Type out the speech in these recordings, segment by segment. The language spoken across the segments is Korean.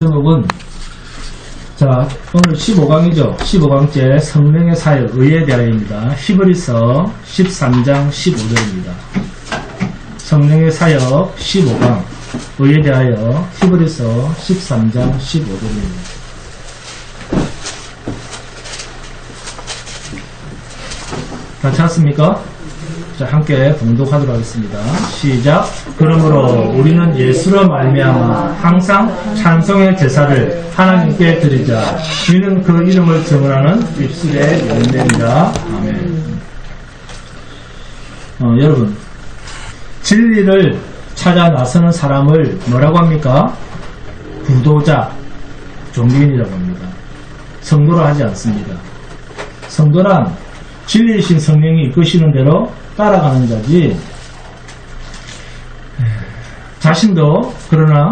제목은 오늘 15강이죠. 15강째 성령의 사역 의에 대하여입니다. 히브리서 13장 15절입니다. 성령의 사역 15강 의에 대하여 히브리서 13장 15절입니다. 다 찾았습니까? 자, 함께 봉독하도록 하겠습니다. 시작. 그러므로 우리는 예수로 말미암아 항상 찬송의 제사를 하나님께 드리자. 이는 그 이름을 증언하는 입술의 열매니라. 아멘. 여러분, 진리를 찾아 나서는 사람을 뭐라고 합니까? 구도자, 종교인이라고 합니다. 성도를 하지 않습니다. 성도란 진리이신 성령이 이끄시는 대로 따라가는 자지, 자신도 그러나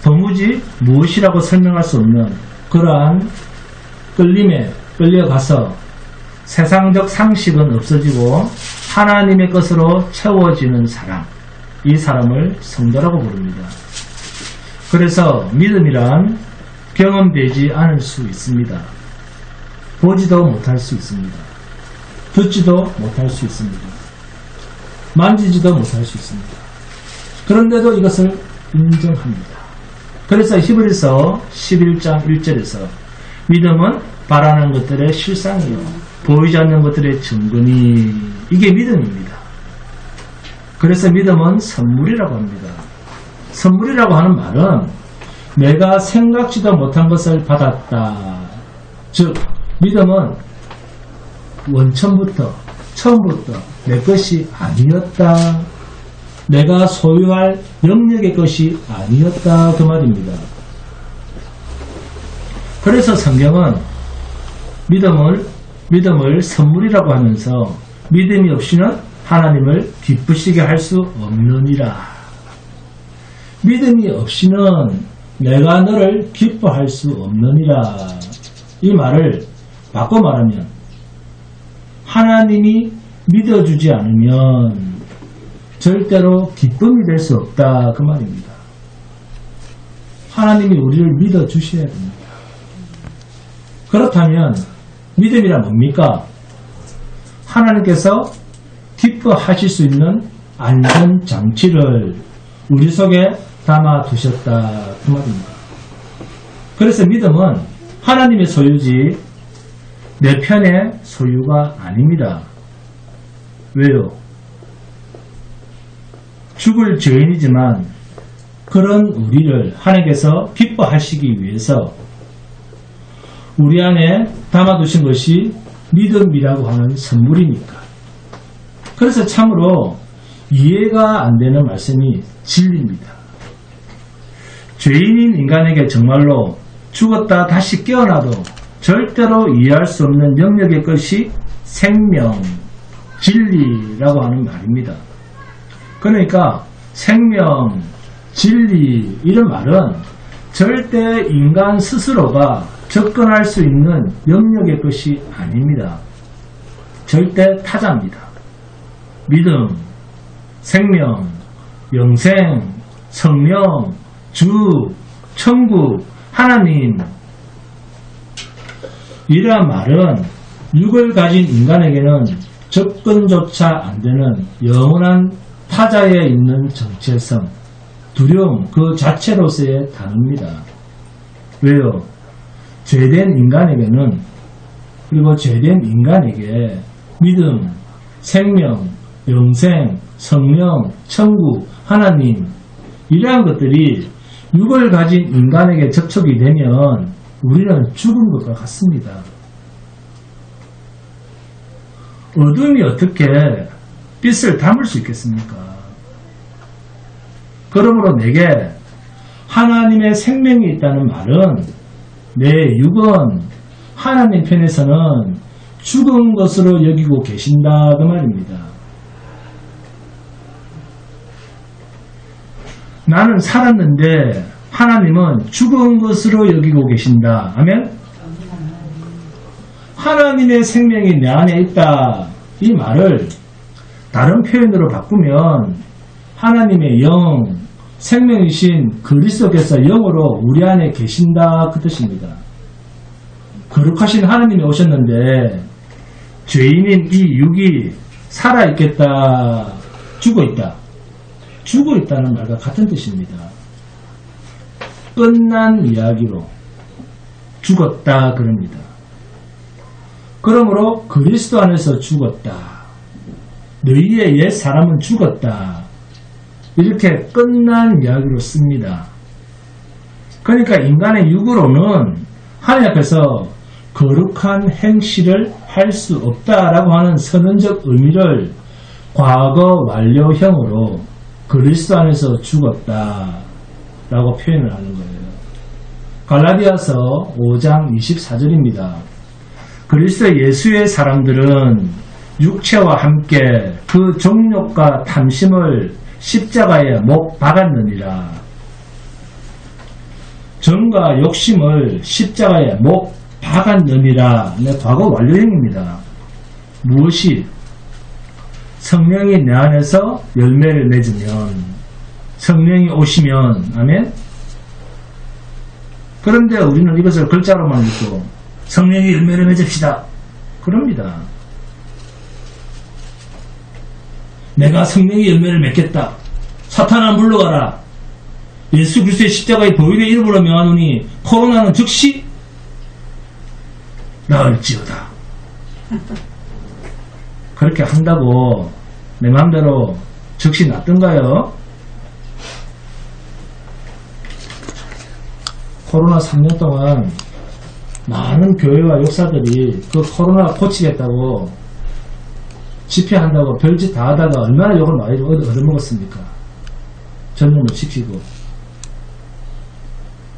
도무지 무엇이라고 설명할 수 없는 그러한 끌림에 끌려가서 세상적 상식은 없어지고 하나님의 것으로 채워지는 사람, 이 사람을 성도라고 부릅니다. 그래서 믿음이란 경험되지 않을 수 있습니다. 보지도 못할 수 있습니다. 듣지도 못할 수 있습니다. 만지지도 못할 수 있습니다. 그런데도 이것을 인정합니다. 그래서 히브리서 11장 1절에서 믿음은 바라는 것들의 실상이요 보이지 않는 것들의 증거니, 이게 믿음입니다. 그래서 믿음은 선물이라고 합니다. 선물이라고 하는 말은 내가 생각지도 못한 것을 받았다. 즉 믿음은 원천부터, 처음부터 내 것이 아니었다. 내가 소유할 영역의 것이 아니었다. 그 말입니다. 그래서 성경은 믿음을 선물이라고 하면서 믿음이 없이는 하나님을 기쁘시게 할 수 없느니라. 믿음이 없이는 내가 너를 기뻐할 수 없느니라. 이 말을 바꿔 말하면 하나님이 믿어주지 않으면 절대로 기쁨이 될 수 없다. 그 말입니다. 하나님이 우리를 믿어주셔야 됩니다. 그렇다면 믿음이란 뭡니까? 하나님께서 기뻐하실 수 있는 안전장치를 우리 속에 담아두셨다. 그 말입니다. 그래서 믿음은 하나님의 소유지 내 편의 소유가 아닙니다. 왜요? 죽을 죄인이지만 그런 우리를 하나님께서 기뻐하시기 위해서 우리 안에 담아두신 것이 믿음이라고 하는 선물이니까. 그래서 참으로 이해가 안 되는 말씀이 진리입니다. 죄인인 인간에게 정말로 죽었다 다시 깨어나도 절대로 이해할 수 없는 영역의 것이 생명, 진리라고 하는 말입니다. 그러니까 생명, 진리 이런 말은 절대 인간 스스로가 접근할 수 있는 영역의 것이 아닙니다. 절대 타자입니다. 믿음, 생명, 영생, 성령, 주, 천국, 하나님, 이러한 말은 육을 가진 인간에게는 접근조차 안 되는 영원한 타자에 있는 정체성, 두려움 그 자체로서의 단어입니다. 왜요? 죄된 인간에게는, 그리고 죄된 인간에게 믿음, 생명, 영생, 성령, 천국, 하나님 이러한 것들이 육을 가진 인간에게 접촉이 되면 우리는 죽은 것과 같습니다. 어둠이 어떻게 빛을 담을 수 있겠습니까? 그러므로 내게 하나님의 생명이 있다는 말은 내 육은 하나님 편에서는 죽은 것으로 여기고 계신다. 그 말입니다. 나는 살았는데 하나님은 죽은 것으로 여기고 계신다. 아멘? 하나님의 생명이 내 안에 있다. 이 말을 다른 표현으로 바꾸면 하나님의 영, 생명이신 그리스도께서 영으로 우리 안에 계신다 그 뜻입니다. 거룩하신 하나님이 오셨는데 죄인인 이 육이 살아있겠다, 죽어있다, 죽어있다는 말과 같은 뜻입니다. 끝난 이야기로 죽었다 그럽니다. 그러므로 그리스도 안에서 죽었다, 너희의 옛 사람은 죽었다, 이렇게 끝난 이야기로 씁니다. 그러니까 인간의 육으로는 하나님 앞에서 거룩한 행실을 할 수 없다라고 하는 선언적 의미를 과거 완료형으로 그리스도 안에서 죽었다라고 표현을 하는 거예요. 갈라디아서 5장 24절입니다. 그리스도 예수의 사람들은 육체와 함께 그 정욕과 탐심을 십자가에 못 박았느니라. 정과 욕심을 십자가에 못 박았느니라. 네, 과거 완료형입니다. 무엇이? 성령이 내 안에서 열매를 맺으면, 성령이 오시면, 아멘? 그런데 우리는 이것을 글자로만 읽고 성령이 열매를 맺읍시다 그럽니다. 내가 성령의 열매를 맺겠다, 사탄아 물러가라, 예수 그리스도의 십자가의 보혈의 이름으로 명하노니 코로나는 즉시 나을지어다. 그렇게 한다고 내 마음대로 즉시 낫던가요? 코로나 3년 동안 많은 교회와 역사들이 그 코로나 고치겠다고 집회한다고 별짓 다 하다가 얼마나 욕을 많이 얻어먹었습니까? 전염을 시키고.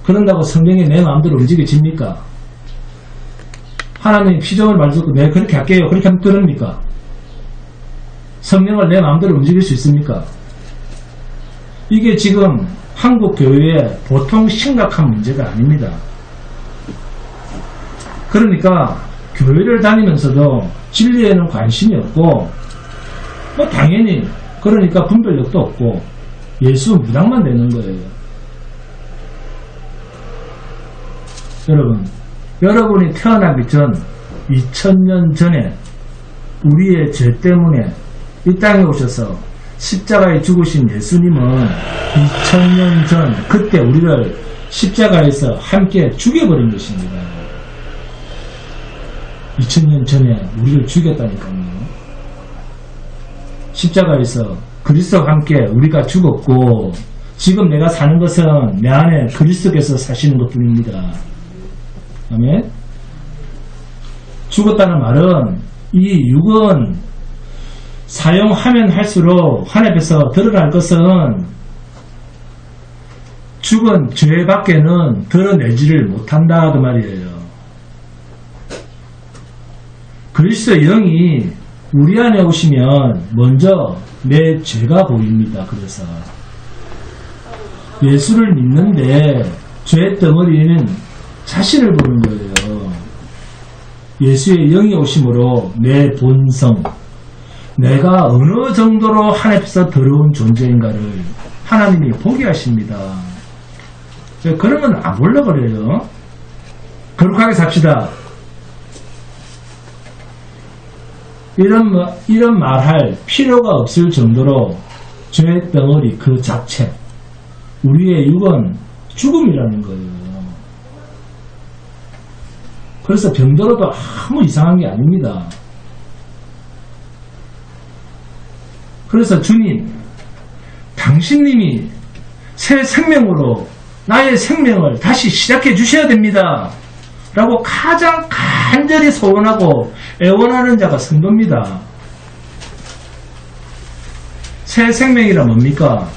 그런다고 성령이 내 마음대로 움직여집니까? 하나님의 피조물 말 듣고 내가 그렇게 할게요, 그렇게 하면 들읍니까? 성령을 내 마음대로 움직일 수 있습니까? 이게 지금 한국 교회의 보통 심각한 문제가 아닙니다. 그러니까 교회를 다니면서도 진리에는 관심이 없고, 뭐 당연히 그러니까 분별력도 없고 예수 무당만 되는 거예요. 여러분이 태어나기 전 2000년 전에 우리의 죄 때문에 이 땅에 오셔서 십자가에 죽으신 예수님은 2000년 전 그때 우리를 십자가에서 함께 죽여버린 것입니다. 2000년 전에 우리를 죽였다니까요. 십자가에서 그리스도와 함께 우리가 죽었고, 지금 내가 사는 것은 내 안에 그리스도께서 사시는 것 뿐입니다. 아멘. 죽었다는 말은 이 육은 사용하면 할수록 하나님 앞에서 드러날 것은 죽은 죄밖에는 드러내지를 못한다 그 말이에요. 그리스도의 영이 우리 안에 오시면 먼저 내 죄가 보입니다. 그래서 예수를 믿는데 죄 덩어리는 자신을 보는 거예요. 예수의 영이 오심으로 내 본성, 내가 어느 정도로 하나님 앞에서 더러운 존재인가를 하나님이 보게 하십니다. 그러면 안 올라버려요. 거룩하게 삽시다. 이런 말할 필요가 없을 정도로 죄 덩어리 그 자체, 우리의 육은 죽음이라는 거예요. 그래서 병들어도 아무 이상한 게 아닙니다. 그래서 주님, 당신님이 새 생명으로 나의 생명을 다시 시작해 주셔야 됩니다 라고 가장 간절히 소원하고 애원하는 자가 성도입니다. 새 생명이란 뭡니까?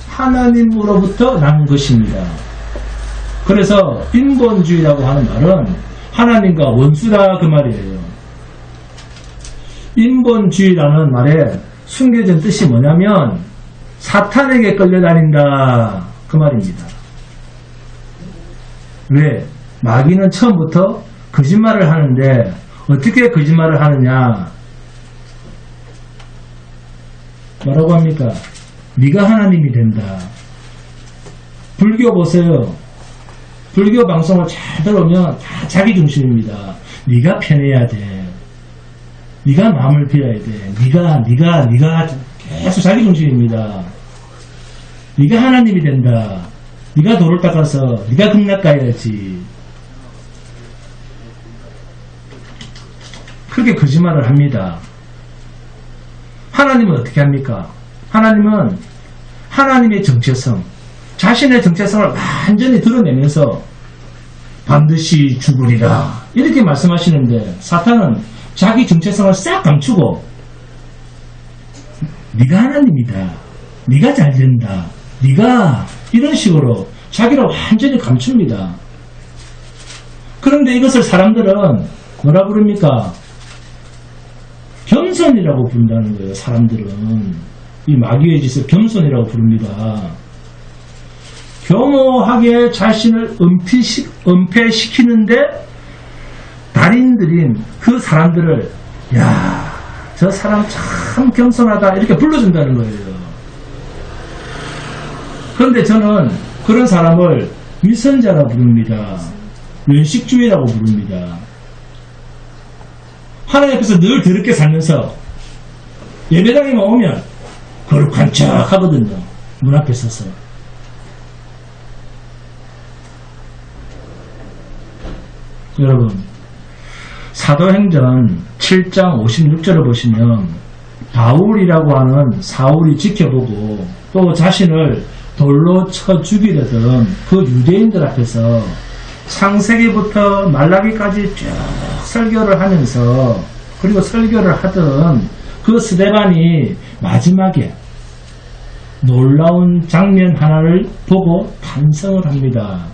하나님으로부터 난 것입니다. 그래서 인본주의라고 하는 말은 하나님과 원수다 그 말이에요. 인본주의라는 말에 숨겨진 뜻이 뭐냐면 사탄에게 끌려다닌다 그 말입니다. 왜? 마귀는 처음부터 거짓말을 하는데 어떻게 거짓말을 하느냐? 뭐라고 합니까? 네가 하나님이 된다. 불교 보세요. 불교 방송을 잘 들어오면 다 자기 중심입니다. 네가 편해야 돼. 네가 마음을 비워야 돼. 네가 계속 자기 중심입니다. 네가 하나님이 된다. 네가 도를 닦아서 네가 극락 가야지. 그렇게 거짓말을 합니다. 하나님은 어떻게 합니까? 하나님은 하나님의 정체성, 자신의 정체성을 완전히 드러내면서 반드시 죽으리라 이렇게 말씀하시는데, 사탄은 자기 정체성을 싹 감추고 네가 하나님이다, 네가 잘된다, 네가 이런 식으로 자기를 완전히 감춥니다. 그런데 이것을 사람들은 뭐라 부릅니까? 겸손이라고 부른다는 거예요. 사람들은 이 마귀의 짓을 겸손이라고 부릅니다. 겸허하게 자신을 은폐시키는데 달인들인 그 사람들을 야, 저 사람 참 겸손하다 이렇게 불러준다는 거예요. 그런데 저는 그런 사람을 위선자라 부릅니다. 외식주의라고 부릅니다. 하나님 앞에서 늘 더럽게 살면서 예배당에만 오면 거룩한 척 하거든요. 문 앞에 서서. 여러분, 사도행전 7장 56절을 보시면 바울이라고 하는 사울이 지켜보고 또 자신을 돌로 쳐 죽이려던 그 유대인들 앞에서 창세기부터 말라기까지 쭉 설교를 하면서, 그리고 설교를 하던 그 스데반이 마지막에 놀라운 장면 하나를 보고 탄성을 합니다.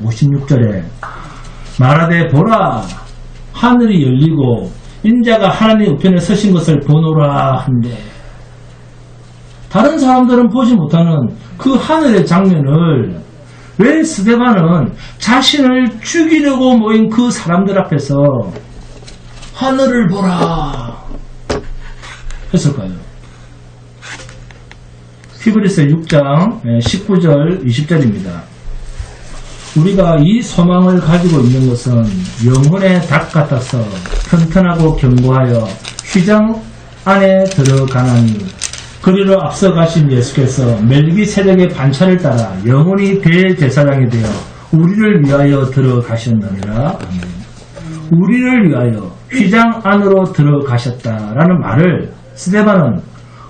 56절에 말하되 보라, 하늘이 열리고 인자가 하나님 우편에 서신 것을 보노라 한데, 다른 사람들은 보지 못하는 그 하늘의 장면을 왜 스데반은 자신을 죽이려고 모인 그 사람들 앞에서 하늘을 보라 했을까요? 히브리서 6장 19절 20절입니다. 우리가 이 소망을 가지고 있는 것은 영혼의 닭 같아서 튼튼하고 견고하여 휘장 안에 들어가나니, 그리로 앞서가신 예수께서 멜기세덱의 반차를 따라 영원히 대제사장이 되어 우리를 위하여 들어가셨느니라. 우리를 위하여 휘장 안으로 들어가셨다라는 말을 스데반은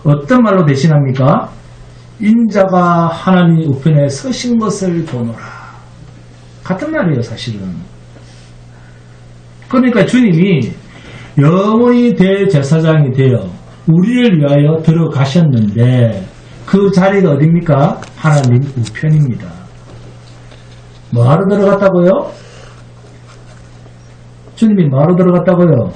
어떤 말로 대신합니까? 인자가 하나님 우편에 서신 것을 보노라. 같은 말이에요, 사실은. 그러니까 주님이 영원히 대제사장이 되어 우리를 위하여 들어가셨는데 그 자리가 어디입니까? 하나님 우편입니다. 뭐하러 들어갔다고요? 주님이 뭐하러 들어갔다고요?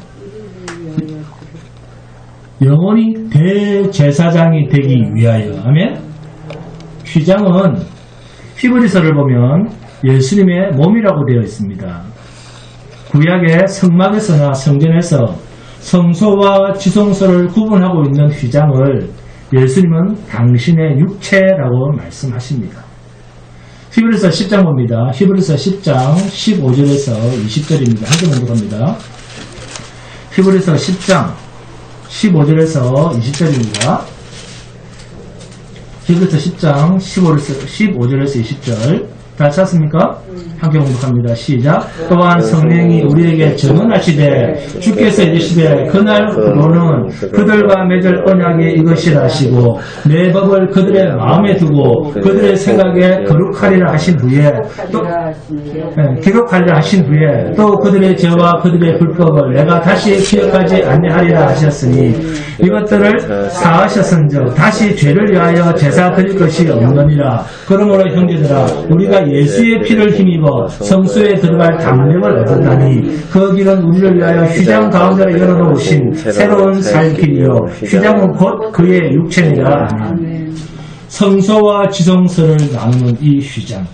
영원히 대제사장이 되기 위하여. 아멘? 휘장은 히브리서를 보면 예수님의 몸이라고 되어 있습니다. 구약의 성막에서나 성전에서 성소와 지성소를 구분하고 있는 휘장을 예수님은 당신의 육체라고 말씀하십니다. 히브리서 10장 봅니다. 히브리서 10장 15절에서 20절입니다. 한 개만 더 갑니다. 히브리서 10장 15절에서 20절입니다. 히브리서 10장 15절에서 20절 다 찾습니까? 함께 공독합니다. 시작. 또한 성령이 우리에게 증언하시되 주께서 이르시되 그날로는 그들과 맺을 언약이 이것이라 하시고 내 법을 그들의 마음에 두고 그들의 생각에 거룩하리라 하신 후에 또 기록하리라 하신 후에 또 그들의 죄와 그들의 불법을 내가 다시 기억하지 아니하리라 하셨으니 이것들을 사하셨은즉 다시 죄를 위하여 제사 드릴 것이 없느니라. 그러므로 형제들아 우리가 예수의 피를 힘입어 성소에 들어갈 담력을 얻었나니 그 길은 우리를 위하여 휘장 가운데로 열어놓으신 새로운 살 길이요 휘장은 곧 그의 육체니라. 성소와 지성소를 나누는 이 휘장,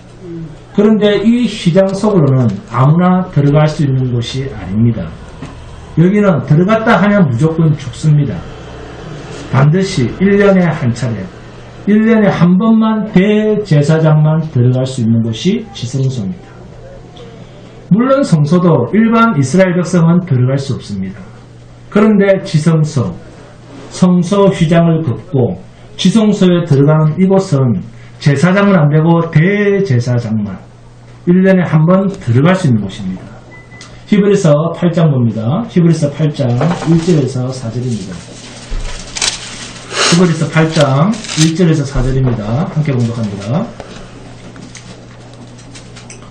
그런데 이 휘장 속으로는 아무나 들어갈 수 있는 곳이 아닙니다. 여기는 들어갔다 하면 무조건 죽습니다. 반드시 1년에 한 차례 1년에 한 번만 대제사장만 들어갈 수 있는 곳이 지성소입니다. 물론 성소도 일반 이스라엘 백성은 들어갈 수 없습니다. 그런데 지성소, 성소 휘장을 걷고 지성소에 들어가는 이곳은 제사장은 안 되고 대제사장만 1년에 한 번 들어갈 수 있는 곳입니다. 히브리서 8장 봅니다. 히브리서 8장 1절에서 4절입니다. 히브리서 8장 1절에서 4절입니다. 함께 공독합니다.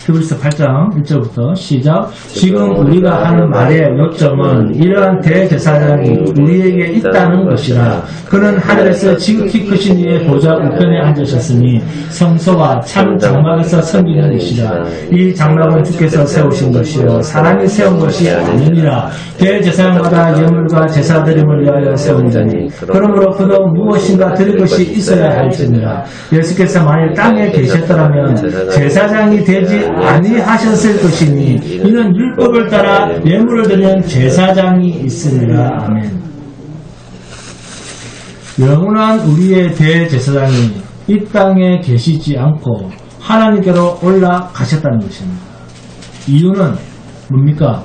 히브리서 8장 1절부터 시작. 지금 우리가 하는 말의 요점은 이러한 대제사장이 우리에게 있다는 것이라. 그는 하늘에서 지극히 크신 이의 보좌 우편에 앉으셨으니 성소와 참 장막에서 섬기는 이시라. 이 장막은 주께서 세우신 것이요 사람이 세운 것이 아니니라. 대제사장마다 예물과 제사드림을 위하여 세운 자니 그러므로 그도 무엇인가 드릴 것이 있어야 할지니라. 예수께서 만일 땅에 계셨더라면 제사장이 되지 아니하셨을 것이니 이는 율법을 따라 예물을 드리는 제사장이 있으니라. 아멘. 영원한 우리의 대제사장이 이 땅에 계시지 않고 하나님께로 올라가셨다는 것입니다. 이유는 뭡니까?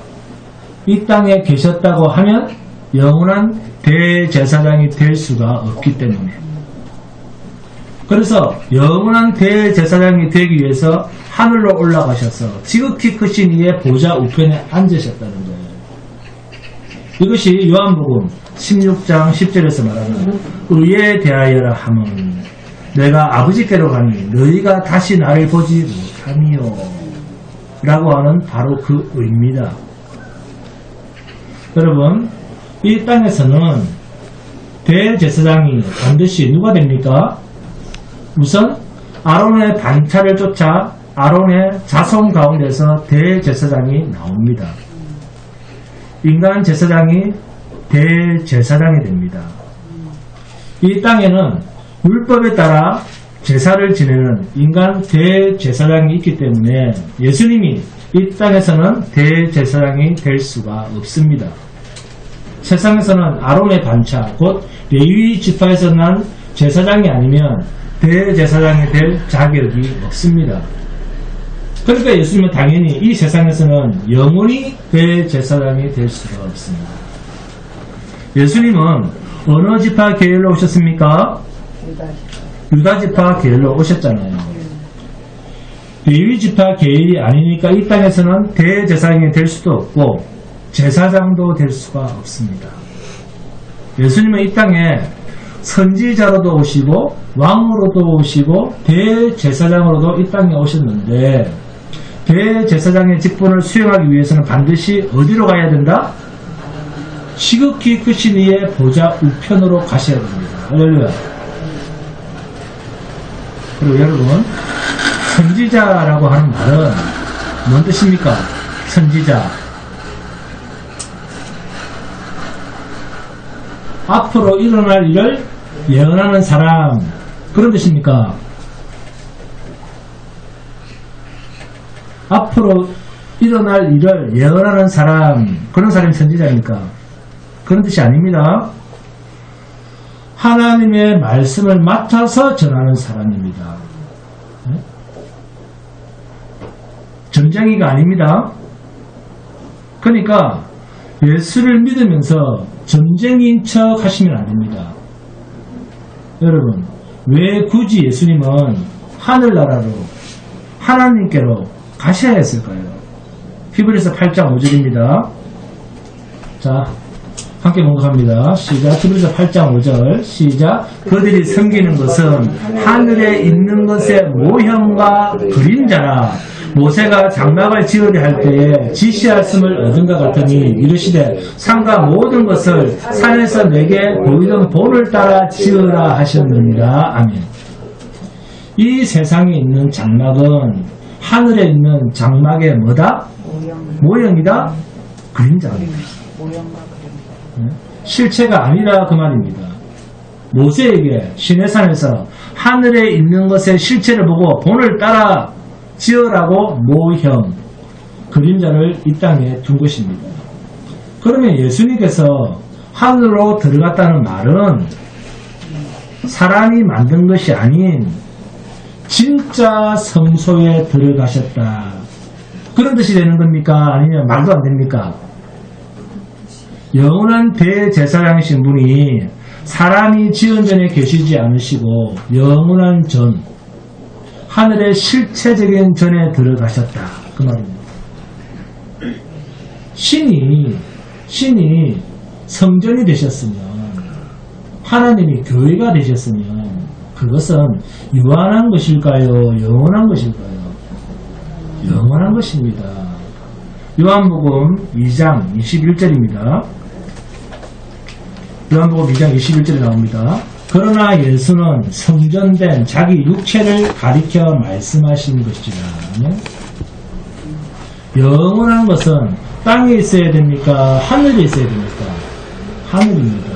이 땅에 계셨다고 하면 영원한 대제사장이 될 수가 없기 때문에, 그래서 영원한 대제사장이 되기 위해서 하늘로 올라가셔서 지극히 크신 이의 보좌 우편에 앉으셨다는 거예요. 이것이 요한복음 16장 10절에서 말하는 의에 대하여라 함은 내가 아버지께로 가니 너희가 다시 나를 보지 못하니요 라고 하는 바로 그 의입니다. 여러분, 이 땅에서는 대제사장이 반드시 누가 됩니까? 우선 아론의 반차를 쫓아 아론의 자손 가운데서 대제사장이 나옵니다. 인간 제사장이 대제사장이 됩니다. 이 땅에는 율법에 따라 제사를 지내는 인간 대제사장이 있기 때문에 예수님이 이 땅에서는 대제사장이 될 수가 없습니다. 세상에서는 아론의 반차, 곧 레위 지파에서 난 제사장이 아니면 대제사장이 될 자격이 없습니다. 그러니까 예수님은 당연히 이 세상에서는 영원히 대제사장이 될 수가 없습니다. 예수님은 어느 지파 계열로 오셨습니까? 유다 지파 계열로 오셨잖아요. 레위 지파 계열이 아니니까 이 땅에서는 대제사장이 될 수도 없고 제사장도 될 수가 없습니다. 예수님은 이 땅에 선지자로도 오시고 왕으로도 오시고 대제사장으로도 이 땅에 오셨는데 대제사장의 직분을 수행하기 위해서는 반드시 어디로 가야 된다? 지극히 크신 이의 보좌 우편으로 가셔야 됩니다. 할렐루야. 그리고 여러분, 선지자라고 하는 말은 뭔 뜻입니까? 선지자. 앞으로 일어날 일을 예언하는 사람, 그런 뜻입니까? 앞으로 일어날 일을 예언하는 사람, 그런 사람이 선지자입니까? 그런 뜻이 아닙니다. 하나님의 말씀을 맡아서 전하는 사람입니다. 점쟁이가 아닙니다. 그러니까 예수를 믿으면서 점쟁이인 척 하시면 안 됩니다. 여러분, 왜 굳이 예수님은 하늘나라로 하나님께로 가셔야 했을까요? 히브리서 8장 5절입니다. 자, 함께 공독합니다. 시작. 히브리서 8장 5절 시작. 그들이 섬기는 것은 하늘에 있는 것의 모형과 그림자라. 모세가 장막을 지으려 할 때에 지시하였음을 얻은 것 같으니 이르시되 산과 모든 것을 산에서 내게 보이는 본을 따라 지으라 하셨느니라. 아멘. 이 세상에 있는 장막은 하늘에 있는 장막의 뭐다? 모형이다? 그림자입니다. 실체가 아니라 그 말입니다. 모세에게 시내산에서 하늘에 있는 것의 실체를 보고 본을 따라 지으라고 모형, 그림자를 이 땅에 둔 것입니다. 그러면 예수님께서 하늘로 들어갔다는 말은 사람이 만든 것이 아닌 진짜 성소에 들어가셨다. 그런 뜻이 되는 겁니까? 아니면 말도 안 됩니까? 영원한 대제사장이신 분이 사람이 지은 전에 계시지 않으시고 영원한 전, 하늘의 실체적인 전에 들어가셨다. 그 말입니다. 신이 성전이 되셨으면, 하나님이 교회가 되셨으면 그것은 유한한 것일까요? 영원한 것일까요? 영원한 것입니다. 요한복음 2장 21절입니다. 요한복음 2장 21절에 나옵니다. 그러나 예수는 성전된 자기 육체를 가리켜 말씀하신 것이라. 영원한 것은 땅에 있어야 됩니까? 하늘에 있어야 됩니까? 하늘입니다.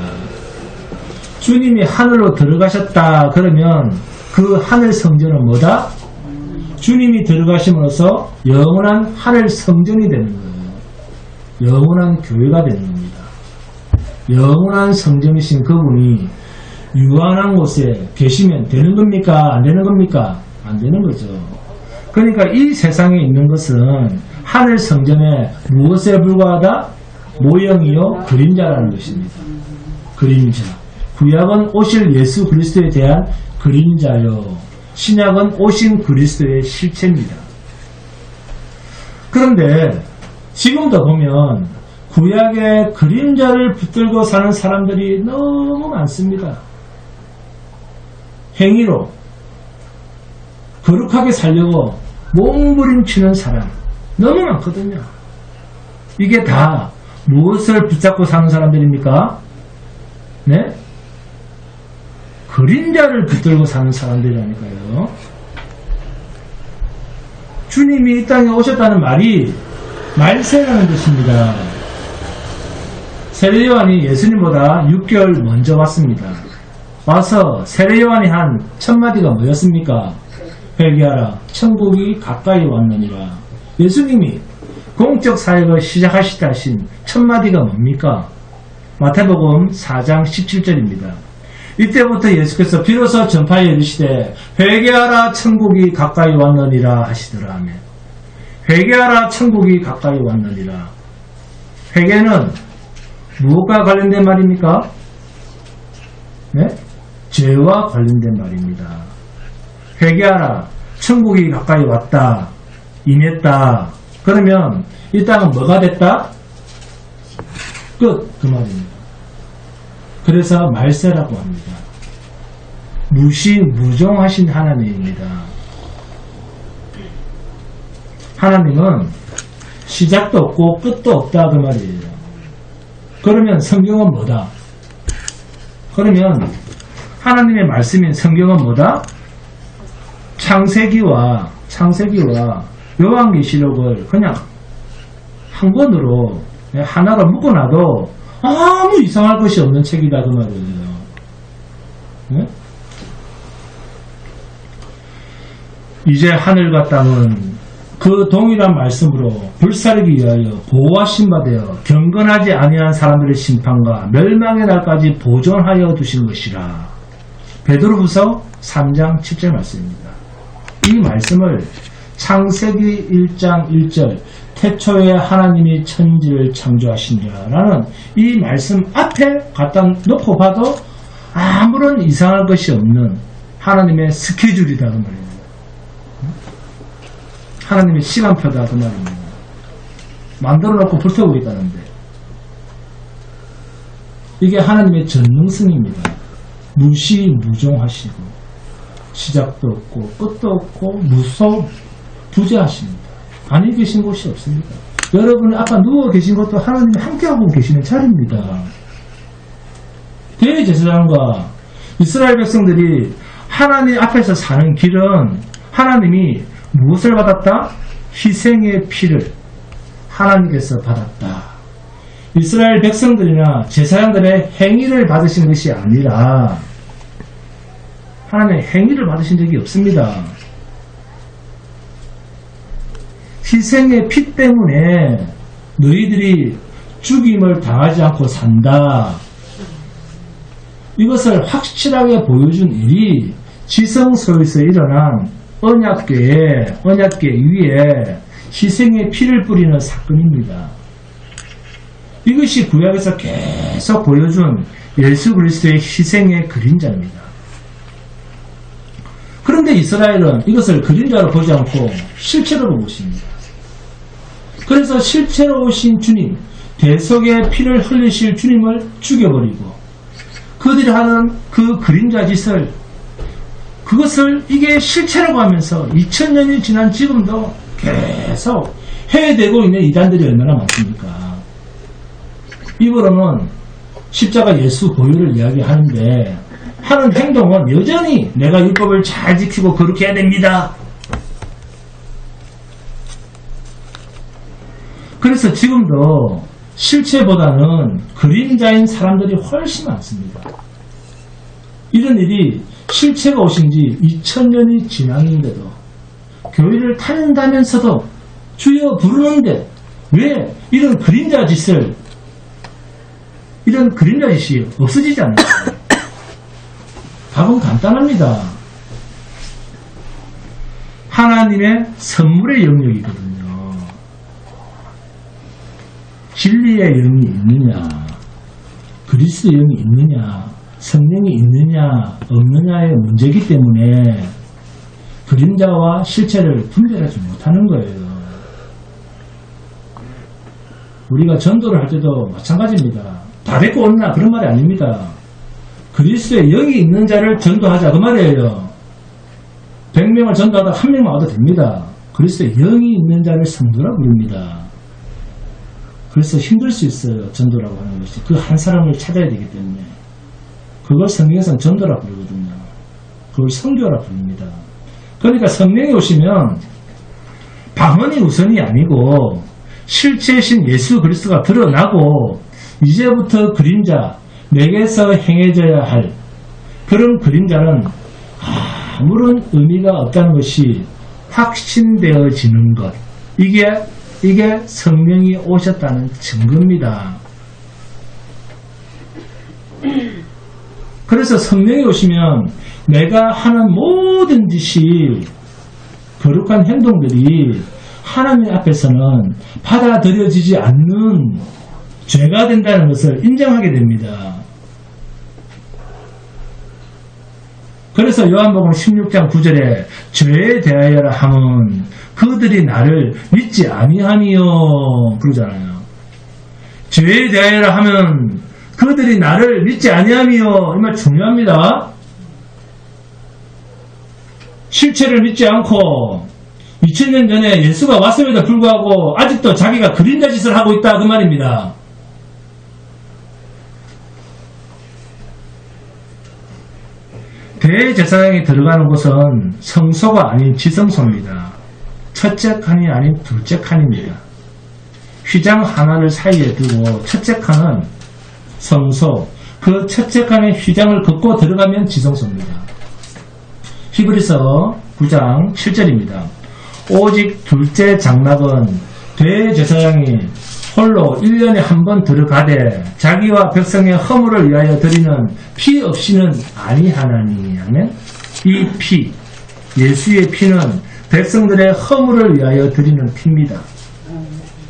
주님이 하늘로 들어가셨다 그러면 그 하늘 성전은 뭐다? 주님이 들어가심으로써 영원한 하늘 성전이 되는 거예요. 영원한 교회가 되는 겁니다. 영원한 성전이신 그분이 유한한 곳에 계시면 되는 겁니까? 안 되는 겁니까? 안 되는 거죠. 그러니까 이 세상에 있는 것은 하늘 성전에 무엇에 불과하다? 모형이요 그림자라는 것입니다. 그림자. 구약은 오실 예수 그리스도에 대한 그림자요, 신약은 오신 그리스도의 실체입니다. 그런데 지금도 보면 구약의 그림자를 붙들고 사는 사람들이 너무 많습니다. 행위로 거룩하게 살려고 몸부림치는 사람 너무 많거든요. 이게 다 무엇을 붙잡고 사는 사람들입니까? 네? 그림자를 붙들고 사는 사람들이라니까요. 주님이 이 땅에 오셨다는 말이 말세라는 뜻입니다. 세례요한이 예수님보다 6개월 먼저 왔습니다. 와서 세례요한이 한 첫마디가 뭐였습니까? 회개하라, 천국이 가까이 왔느니라. 예수님이 공적 사역을 시작하시다 하신 첫마디가 뭡니까? 마태복음 4장 17절입니다. 이때부터 예수께서 비로소 전파에 이르시되 회개하라 천국이 가까이 왔느니라 하시더라 하며, 회개하라 천국이 가까이 왔느니라. 회개는 무엇과 관련된 말입니까? 네? 죄와 관련된 말입니다. 회개하라 천국이 가까이 왔다, 임했다. 그러면 이 땅은 뭐가 됐다? 끝. 그 말입니다. 그래서 말세라고 합니다. 무시무종하신 하나님입니다. 하나님은 시작도 없고 끝도 없다 그 말이에요. 그러면 성경은 뭐다? 그러면 하나님의 말씀인 성경은 뭐다? 창세기와 요한계시록을 그냥 한 권으로 하나로 묶어놔도 아무 이상할 것이 없는 책이다 그 말이에요. 네? 이제 하늘과 땅은 그 동일한 말씀으로 불사르기 위하여 보호하신 바 되어 경건하지 아니한 사람들의 심판과 멸망의 날까지 보존하여 두신 것이라. 베드로후서 3장 7절 말씀입니다. 이 말씀을 창세기 1장 1절 태초에 하나님이 천지를 창조하신다라는 이 말씀 앞에 갖다 놓고 봐도 아무런 이상할 것이 없는 하나님의 스케줄이다 그 말입니다. 하나님의 시간표다 그 말입니다. 만들어 놓고 불태우고 있다는데 이게 하나님의 전능성입니다. 무시무종하시고 시작도 없고 끝도 없고 부재하십니다. 안에 계신 곳이 없습니다. 여러분이 아까 누워 계신 것도 하나님이 함께하고 계시는 자리입니다. 대제사장과 이스라엘 백성들이 하나님 앞에서 사는 길은 하나님이 무엇을 받았다? 희생의 피를 하나님께서 받았다. 이스라엘 백성들이나 제사장들의 행위를 받으신 것이 아니라 하나님의 행위를 받으신 적이 없습니다. 희생의 피 때문에 너희들이 죽임을 당하지 않고 산다. 이것을 확실하게 보여준 일이 지성소에서 일어난 언약궤 위에 희생의 피를 뿌리는 사건입니다. 이것이 구약에서 계속 보여준 예수 그리스도의 희생의 그림자입니다. 그런데 이스라엘은 이것을 그림자로 보지 않고 실체로 보고 있습니다. 그래서 실체로 오신 주님, 대속의 피를 흘리실 주님을 죽여버리고 그들이 하는 그 그림자 짓을 그것을 이게 실체라고 하면서 2000년이 지난 지금도 계속 해외되고 있는 이단들이 얼마나 많습니까? 입으로는 십자가 예수 고유를 이야기하는데 하는 행동은 여전히 내가 율법을 잘 지키고 그렇게 해야 됩니다. 그래서 지금도 실체보다는 그림자인 사람들이 훨씬 많습니다. 이런 일이 실체가 오신 지 2000년이 지났는데도 교회를 다닌다면서도 주여 부르는데 왜 이런 그림자 짓이 없어지지 않을까? 답은 간단합니다. 하나님의 선물의 영역이거든요. 진리의 영이 있느냐, 그리스도 영이 있느냐, 성령이 있느냐 없느냐의 문제이기 때문에 그림자와 실체를 분별하지 못하는 거예요. 우리가 전도를 할 때도 마찬가지입니다. 다 데리고 온나 그런 말이 아닙니다. 그리스도의 영이 있는 자를 전도하자 그 말이에요. 100명을 전도하다 한 명만 와도 됩니다. 그리스도의 영이 있는 자를 성도라 부릅니다. 그래서 힘들 수 있어요. 전도라고 하는 것이. 그 한 사람을 찾아야 되기 때문에. 그걸 성경에서는 전도라 부르거든요. 그걸 선교라 부릅니다. 그러니까 성령이 오시면 방언이 우선이 아니고 실체이신 예수 그리스도가 드러나고 이제부터 그림자, 내게서 행해져야 할 그런 그림자는 아무런 의미가 없다는 것이 확신되어지는 것. 이게 성령이 오셨다는 증거입니다. 그래서 성령이 오시면 내가 하는 모든 짓이 거룩한 행동들이 하나님 앞에서는 받아들여지지 않는 죄가 된다는 것을 인정하게 됩니다. 그래서 요한복음 16장 9절에 죄에 대하여라 함은 그들이 나를 믿지 아니하니요 그러잖아요. 죄에 대하여라 하면 그들이 나를 믿지 아니하니요 이 말 중요합니다. 실체를 믿지 않고 2000년 전에 예수가 왔음에도 불구하고 아직도 자기가 그림자 짓을 하고 있다 그 말입니다. 대제사장이 들어가는 곳은 성소가 아닌 지성소입니다. 첫째 칸이 아닌 둘째 칸입니다. 휘장 하나를 사이에 두고 첫째 칸은 성소, 그 첫째 칸의 휘장을 걷고 들어가면 지성소입니다. 히브리서 9장 7절입니다. 오직 둘째 장막은 대제사장이 홀로 1년에 한 번 들어가되 자기와 백성의 허물을 위하여 드리는 피 없이는 아니하나니 하면 이 피, 예수의 피는 백성들의 허물을 위하여 드리는 피입니다.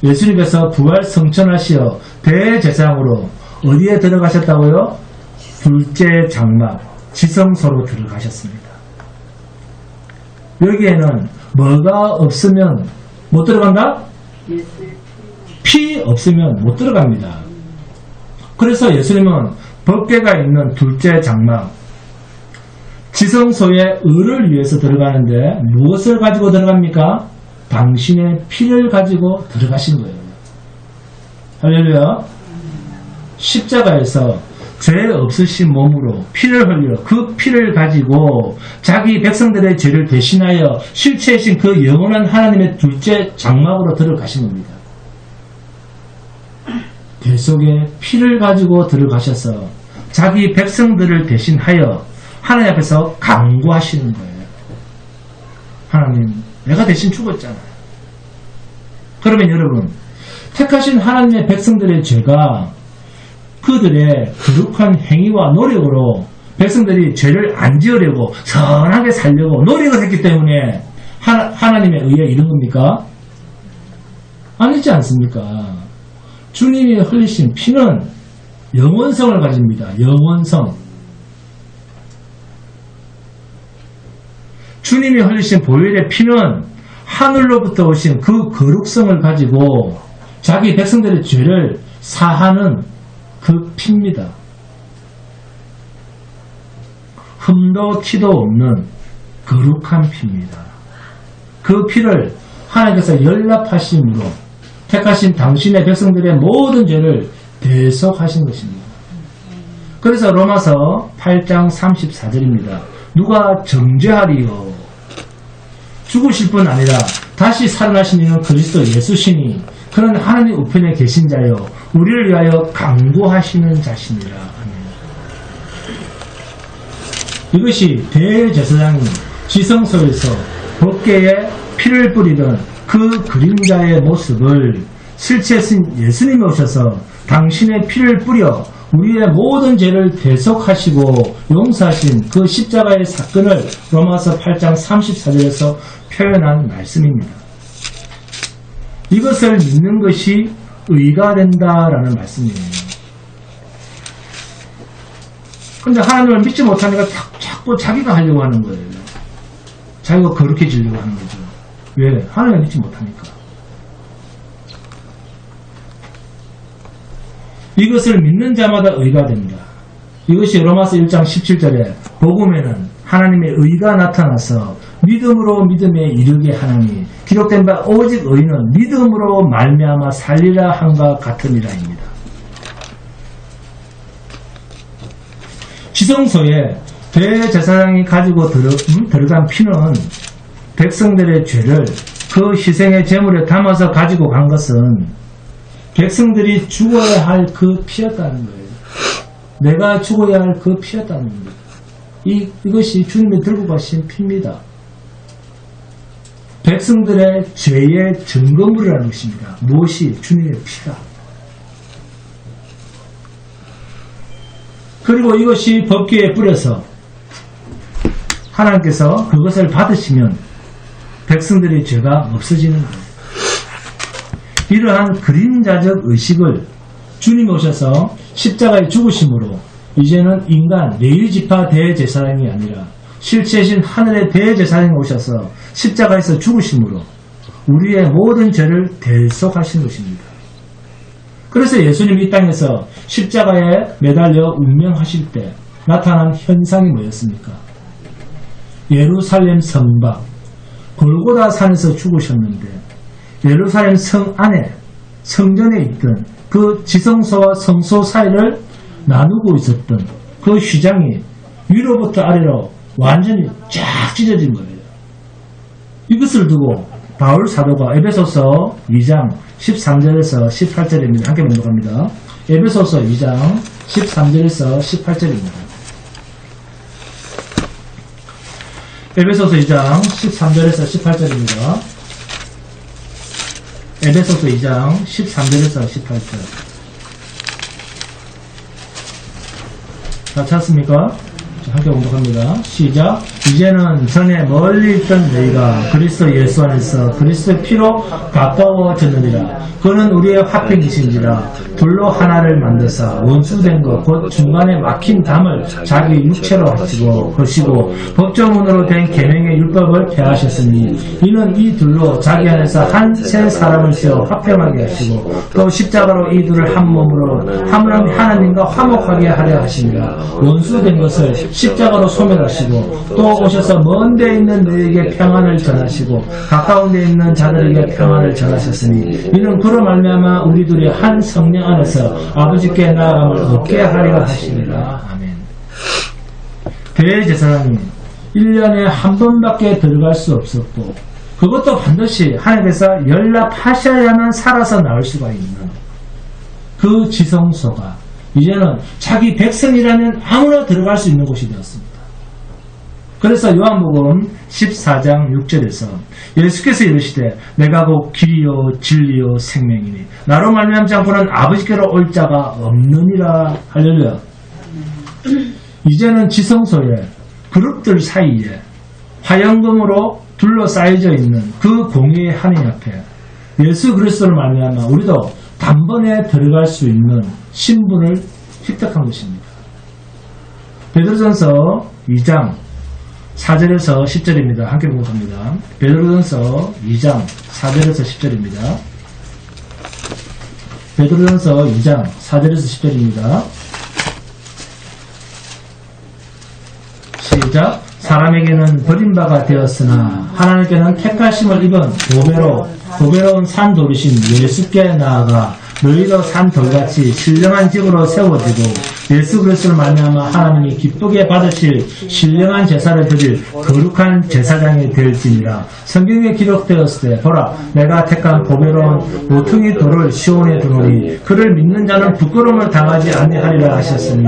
예수님께서 부활 성천하시어 대제사장으로 어디에 들어가셨다고요? 둘째 장막, 지성소로 들어가셨습니다. 여기에는 뭐가 없으면 못 들어간다? 피 없으면 못 들어갑니다. 그래서 예수님은 법궤가 있는 둘째 장막, 지성소에 의를 위해서 들어가는데 무엇을 가지고 들어갑니까? 당신의 피를 가지고 들어가신 거예요. 할렐루야. 십자가에서 죄 없으신 몸으로 피를 흘려 그 피를 가지고 자기 백성들의 죄를 대신하여 실체이신 그 영원한 하나님의 둘째 장막으로 들어가신 겁니다. 대속의 피를 가지고 들어가셔서 자기 백성들을 대신하여 하나님 앞에서 강구하시는 거예요. 하나님, 내가 대신 죽었잖아요. 그러면 여러분, 택하신 하나님의 백성들의 죄가 그들의 거룩한 행위와 노력으로 백성들이 죄를 안 지으려고 선하게 살려고 노력을 했기 때문에 하나님에 의해 이런 겁니까? 아니지 않습니까? 주님이 흘리신 피는 영원성을 가집니다. 영원성. 주님이 흘리신 보혈의 피는 하늘로부터 오신 그 거룩성을 가지고 자기 백성들의 죄를 사하는 그 피입니다. 흠도 티도 없는 거룩한 피입니다. 그 피를 하나님께서 연락하심으로 택하신 당신의 백성들의 모든 죄를 대속하신 것입니다. 그래서 로마서 8장 34절입니다. 누가 정죄하리요? 죽으실 뿐 아니라 다시 살아나신 이는 그리스도 예수시니 그는 하나님 우편에 계신 자요 우리를 위하여 강구하시는 자시니라. 이것이 대제사장이 지성소에서 법궤에 피를 뿌리던 그 그림자의 모습을 실체신 예수님이 오셔서 당신의 피를 뿌려 우리의 모든 죄를 대속하시고 용서하신 그 십자가의 사건을 로마서 8장 34절에서 표현한 말씀입니다. 이것을 믿는 것이 의가 된다라는 말씀이에요. 그런데 하나님을 믿지 못하니까 자꾸 자기가 하려고 하는 거예요. 자기가 거룩해지려고 하는 거죠. 왜? 하나님을 믿지 못하니까. 이것을 믿는 자마다 의가 됩니다. 이것이 로마서 1장 17절에 복음에는 하나님의 의가 나타나서 믿음으로 믿음에 이르게 하나니 기록된 바 오직 의는 믿음으로 말미암아 살리라 함과 같으니라입니다. 지성소에 대제사장이 가지고 들어간 피는 백성들의 죄를 그 희생의 제물에 담아서 가지고 간 것은 백성들이 죽어야 할 그 피였다는 거예요. 내가 죽어야 할 그 피였다는 겁니다. 이것이 주님이 들고 가신 피입니다. 백성들의 죄의 증거물이라는 것입니다. 무엇이? 주님의 피다. 그리고 이것이 법궤에 뿌려서 하나님께서 그것을 받으시면 백성들의 죄가 없어지는 거예요. 이러한 그림자적 의식을 주님이 오셔서 십자가에 죽으심으로 이제는 인간 레위지파 대제사장이 아니라 실체신 하늘의 대제사장이 오셔서 십자가에서 죽으심으로 우리의 모든 죄를 대속하신 것입니다. 그래서 예수님이 이 땅에서 십자가에 매달려 운명하실 때 나타난 현상이 뭐였습니까? 예루살렘 성 밖 골고다 산에서 죽으셨는데 예루살렘 성 안에 성전에 있던 그 지성소와 성소 사이를 나누고 있었던 그 휘장이 위로부터 아래로 완전히 쫙 찢어진 거예요. 이것을 두고 바울 사도가 에베소서 2장 13절에서 18절입니다. 함께 봉독합니다. 에베소서 2장 13절에서 18절입니다. 에베소서 2장 13절에서 18절입니다. 에베소서 2장 13절에서 18절. 다 찾습니까? 함께 공독합니다. 시작. 이제는 전에 멀리 있던 너희가 그리스도 예수 안에서 그리스도의 피로 가까워졌느니라. 그는 우리의 화평이신지라. 둘로 하나를 만드사 원수된 것 곧 중간에 막힌 담을 자기 육체로 하시고 거시고 법조문으로 된 계명의 율법을 폐하셨으니 이는 이 둘로 자기 안에서 한 새 사람을 세워 화평하게 하시고 또 십자가로 이 둘을 한 몸으로 하나님과 화목하게 하려 하시니라. 원수된 것을 십자가로 소멸하시고 또 오셔서 먼 데 있는 너희에게 평안을 전하시고 가까운 데 있는 자들에게 평안을 전하셨으니 이는 그로 말미암아 우리들이 한 성령 안에서 아버지께 나아감을 얻게 하리라 하시니라. 아멘. 대제사장이 1년에 한 번밖에 들어갈 수 없었고 그것도 반드시 하나님께서 연락하셔야만 살아서 나올 수가 있는 그 지성소가 이제는 자기 백성이라면 아무나 들어갈 수 있는 곳이 되었습니다. 그래서 요한복음 14장 6절에서 예수께서 이르시되 내가 곧 길이요 진리요 생명이니 나로 말미암지 않고는 아버지께로 올 자가 없느니라. 할렐루야. 이제는 지성소에 그룹들 사이에 화영금으로 둘러싸여져 있는 그 공의의 하나님 앞에 예수 그리스도를 말미암아 우리도 단번에 들어갈 수 있는 신분을 획득한 것입니다. 베드로전서 2장 4절에서 10절입니다. 함께 공부합니다. 베드로전서 2장 4절에서 10절입니다. 베드로전서 2장 4절에서 10절입니다. 시작. 사람에게는 버림바가 되었으나 하나님께는 택하심을 입은 보배로운 산돌이신 예수께 나아가 너희도 산돌같이 신령한 집으로 세워지고 예수 그리스도를 말미암아 하나님이 기쁘게 받으실 신령한 제사를 드릴 거룩한 제사장이 될지니라. 성경에 기록되었을 때 보라 내가 택한 보배로운 모퉁이 돌을 시온에 두노니 그를 믿는 자는 부끄러움을 당하지 아니하리라 하셨으니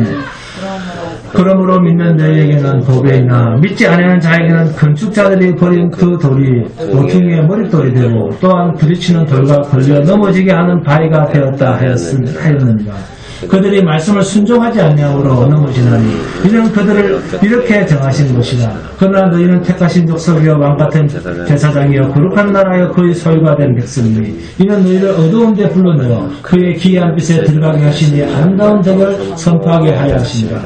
그러므로 믿는 너희에게는 보배이나 믿지 아니하는 자에게는 건축자들이 버린 그 돌이 모퉁이의 머릿돌이 되고 또한 부딪히는 돌과 걸려 넘어지게 하는 바위가 되었다 하였느니라. 그들이 말씀을 순종하지 아니함으로 넘어지나니 이는 그들을 이렇게 정하신 것이다. 그러나 너희는 택하신 족속이여 왕같은 제사장이여 거룩한 나라여 그의 소유가 된 백성이니 이는 너희를 어두운 데 불러내어 그의 기이한 빛에 들어가게 하시니 아름다운 덕을 선포하게 하여 하시니라.